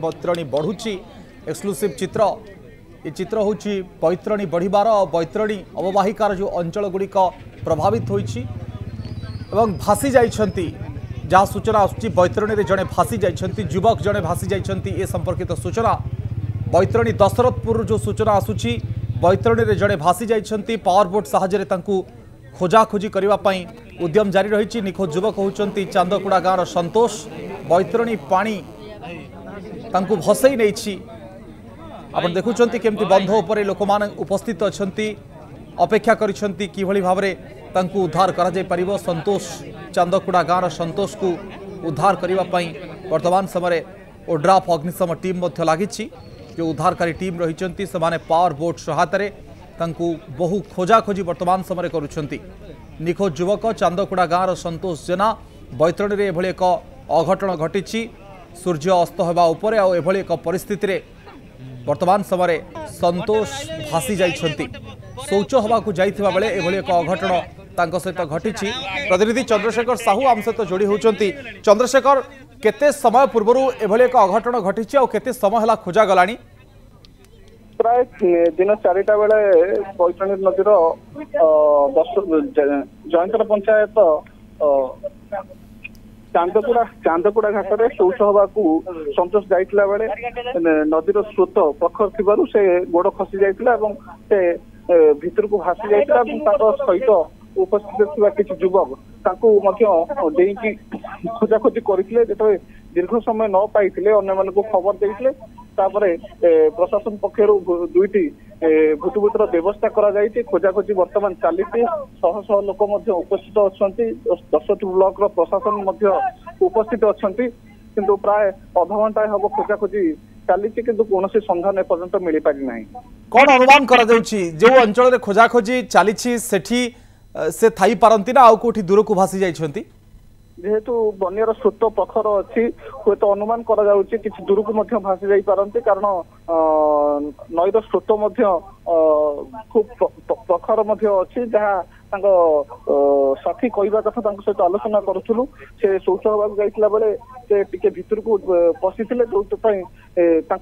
Baitarani बढ़ुची exclusive चित्र ये चित्र हूँ बैतरणी बढ़िबार बैतरणी अववाहिकार जो अंचल गुड़िक प्रभावित होइछि एवं भासी जाइछंती जहाँ सूचना आसुची बैतरणी रे जड़े भासी जाइछंती युवक जड़े भासी जाइछंती ए संपर्कित सूचना बैतरणी दशरथपुर जो सूचना आसुची बैतरणी रे जड़े भासी जाइछंती पावर बोट साहाय्य तांकू खोजाखोजी करने उद्यम जारी रही निखोज युवक होती चांदकुड़ा गाँव संतोष बैतरणी पानी तांकू भसई नहीं आप देखुं केमती बंध उपर लोक मान उपस्थित अच्छा अपेक्षा करिसेंती किभली भाव में उद्धार कर संतोष चांदकुड़ा गाँव संतोष को उद्धार करने वर्तमान समय ओड्राफ अग्निशम टीम लगी जो उद्धारकारी टीम रही से पावर बोट सहायता बहु खोजाखोजी वर्तमान समय करुछंती निखोज युवक चांदकुड़ा गाँव संतोष जेना बैतरणी रे एभली एक अघटन घटी सूर्य अस्त होगा उपरे आ एभली एक परिस्थिति रे वर्तमान समय संतोष भासी जाइछंती शौच होगाकू जाइथिबा बेले एभली एक अघटन तांको सहित घटी प्रतिनिधि चंद्रशेखर साहू आम सहित जोड़ी होउछंती चंद्रशेखर केते समय पूर्व एभली एक अघटन घटी आ केते समय हला खोजा गलानी प्राय दिन 4टा बेले बैतरणी नदीर जयंतर पंचायत चांदकुड़ा घाट में शौच होगाकू संतोष जाइतिला बेले नदीर स्रोत प्रखर थिबारु से गोड़ खसी जाइतिला एवं से भितर को भासी जाइतिला सहित उपस्थित थिबा किछि युवक तांकू मध्य डेईकी खोजाखोजी करथिले जेतबे दीर्घ समय न पाइथिले अन्य मानकू खबर देइथिले तापरे प्रशासन पक्षरु दुईटी भूतभूतर व्यवस्था करा जाइछि खोजाखोजी वर्तमान चली शह शह लोक मध्य उपस्थित अछंती 10टी ब्लॉक रो प्रशासन मध्य उपस्थित अछंती किंतु प्राय अध घंटा हम खोजाखोजी चली किंतु कौन संधान एपर्यंत मिल पारि नाही कौन अनुमान करा जाउछि जो अंचल रे खोजाखोजी चली सेठी से थाई पारंती ना आउ कोठी दूर को भासी जाइछंती जेहेतु बन्यर स्रोत प्रखर अच्छी हूँ तो अनुमान करा जाउछि किछि दूर को मध्य भासी जाई पारंती कारण नईर स्रोत मध्य खूब प्रखर मध्य अच्छी जहाँ साथी कहवा कथा सहित आलोचना करूँ से शौच होगा जाइतिला बेले से टिके भितर को पशिथिले जो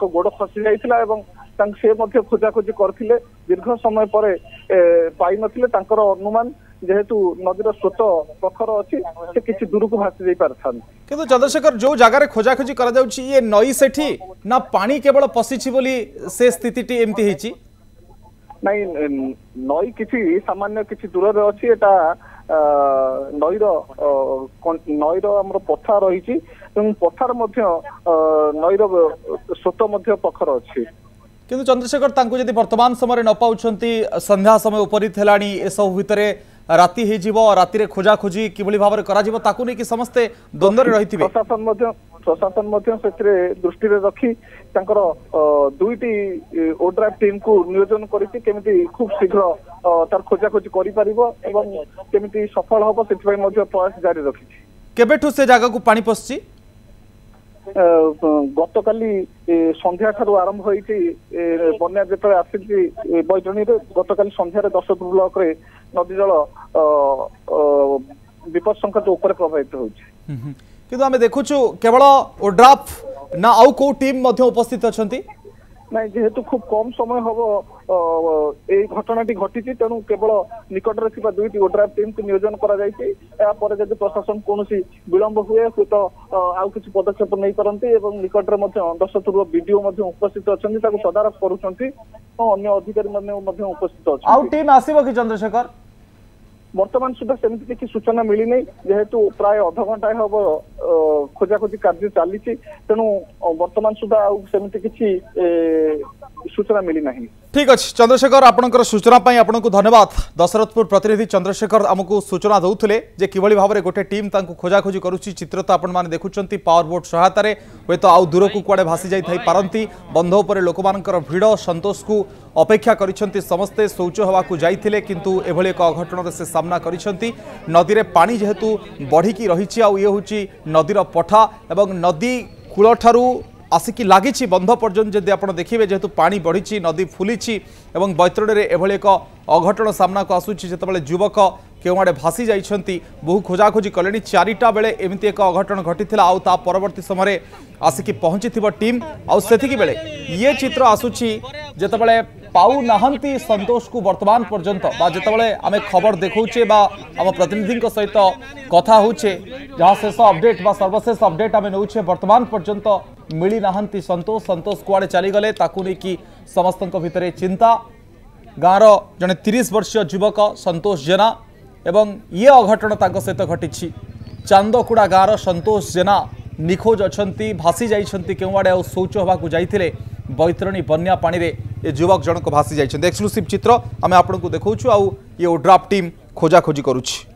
गोड़ खसी जाइतिला एवं से मध्य खोजाखोजी करथिले दीर्घ समय पर पाई नथिले तांकर अनुमान जेहेतु नदीर स्रोत प्रखर अच्छी से किसी दूर को भासी जाई पारथान किंतु चंद्रशेखर जो जगार खोजाखोजी करा जाउछि ये नई सेठी ना पानी केवल पशिछि बोली से स्थितिटी एमती हेछि नहीं नई किसी सामान्य किसी दूर रे अछि एटा नईर आमर पथा रही पथार मध्य नईर स्रोत मध्य प्रखर अच्छी किंतु चंद्रशेखर तांको यदि वर्तमान समय न पाउछंती संध्या समय उपरित हेलानी ए सब भितरे राति हे जीवो राति रे खोजाखोजी किभली भाव रे करा जीवो ताकू नै कि समस्ते द्वंद्व रे रहिथिबे प्रशासन मध्य सेतिरे दृष्टि रे रखी तांकर दुईटी ओड्राफ टीम को नियोजन करिछि केमिति खूब शीघ्र तार खोजाखोजी करि परिबो एवं केमिति सफल होबो सेति पय मध्य प्रयास जारी रखिछि केबेठु से जागा को पानी पसछि गतकाली संध्या ठारू आरंभ होईछि बन्या जेतले आसिछि बैतरणी रे गतकाली संध्या रे 10 ब्लॉक रे नदी जल विपद संकट ऊपर प्रभावित होईछि किंतु आमे देखुछु केवल ओड्राफ ना आउ को टीम मध्य उपस्थित अछंती नहीं जेहेतु खूब कम समय हम ए घटनाटी घटी तेणु केवल निकट में दुईटी ओड्राफ टीम को नियोजन कर जब प्रशासन कौन विलंब हुए हूँ तो आउ कि पदक्षेप नहीं करती निकट में 10 वीडियो उपस्थित अच्छा तदारख कर अधिकारी मैंने उपस्थित अच्छा टीम आसिबो कि चंद्रशेखर वर्तमान सुधा सेमती किसी सूचना मिली नहीं जेहेतु प्राय अध घंटा हम खोजाखोजी कार्य चली तेणु वर्तमान सुधा सेमती किसी सूचना मिली नहीं ठीक अच्छे चंद्रशेखर आपनकर सूचना पाई आपनको धन्यवाद दशरथपुर प्रतिनिधि चंद्रशेखर आमको सूचना दौले जे किभली भाव में गोटे टीम तांको खोजाखोजी करुच्ची चित्र तो आपण माने देखुचंती पावर बोट सहायता रे हे तो आउ दूर को कुआडे भासी जाई थाई पारंती बंध उपर लोक मानकर भिड़ संतोष को अपेक्षा करिसेंती समस्ते शौच होगाकू जाइथिले किंतु एभली एक अघटन से सामना करिसेंती नदी रे पानी जेहेतु बढ़िकी रहिछि आ ये होची नदीर पठा एवं नदी कूल ठारू आसिकी लगी बंध पर्यंत जदि आप देखिए जेहेतु पानी बढ़ी नदी फुली बैतरणी एभली एक अघटन सामना को आसूँ जितेबाला युवक केउआड़े भासी जाइछंती बहु खोजाखोजी कले 4टा बेले एमती एक अघटन घटी आ परवर्ती समय आसिकी पहुंची टीम आती बेले ये चित्र आसूची जितेबाला पाऊ नाहंती संतोष को वर्तमान पर्यंत जितेबाला आम खबर देखौचे आम प्रतिनिधि सहित कथा होचे जहाँ शेष अपडेट सर्वशेष अपडेट आम नौचे वर्तमान पर्यंत मिली नाहंती संतोष कुआड़े चलीगले ताकू नहीं समस्त भितर चिंता गाँवर जड़े 30 वर्षीय युवक संतोष जेना एवं ये अघटन सहित घटी चांदकुड़ा गाँवर संतोष जेना निखोज अच्छा भासी जाइछंती केउआड़े आ शौच होबाकू जाइथिले बैतरणी बन्या पानी रे ये युवक जनक भासी जाइछंती एक्सक्लूसिव चित्र आम आपको देखौछु आ ये ओड्राफ टीम खोजाखोजी करुछि।